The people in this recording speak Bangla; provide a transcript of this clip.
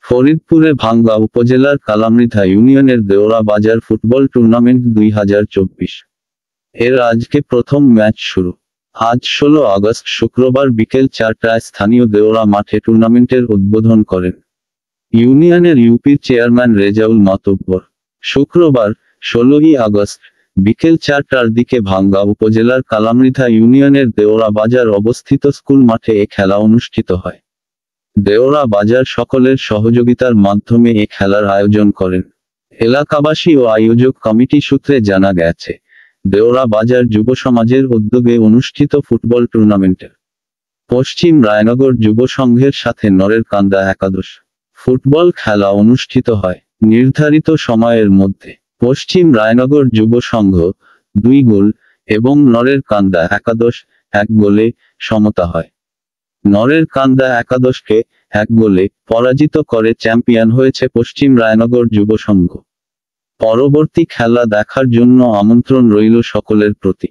ফরিদপুরে ভাঙ্গা উপজেলার কালামৃধা ইউনিয়নের দেওরা বাজার ফুটবল টুর্নামেন্ট 2024 এর আজকে প্রথম ম্যাচ শুরু। আজ 16 আগস্ট শুক্রবার বিকেল 4টায় স্থানীয় দেওরা মাঠে টুর্নামেন্টের উদ্বোধন করেন ইউনিয়নের ইউপির চেয়ারম্যান রেজাউল মাতব্বর। শুক্রবার 16ই আগস্ট বিকেল 4টার দিকে ভাঙ্গা উপজেলার কালামৃধা ইউনিয়নের দেওরা বাজার অবস্থিত স্কুল মাঠে এ খেলা অনুষ্ঠিত হয়। দেওরা বাজার সকলের সহযোগিতার মাধ্যমে এ খেলার আয়োজন করেন। এলাকাবাসী ও আয়োজক কমিটি সূত্রে জানা গেছে, দেওরা বাজার যুব সমাজের উদ্যোগে অনুষ্ঠিত ফুটবল টুর্নামেন্টে পশ্চিম রায়নগর যুব সংঘের সাথে নরের কান্দা একাদশ ফুটবল খেলা অনুষ্ঠিত হয়। নির্ধারিত সময়ের মধ্যে পশ্চিম রায়নগর যুব সংঘ 2 গোল এবং নরের কান্দা একাদশ 1 গোলে সমতা হয়। নরের কান্দা একাদশকে 1 গোলে পরাজিত করে চ্যাম্পিয়ন হয়েছে পশ্চিম রায়নগর যুব সংঘ। পরবর্তী খেলা দেখার জন্য আমন্ত্রণ রইল সকলের প্রতি।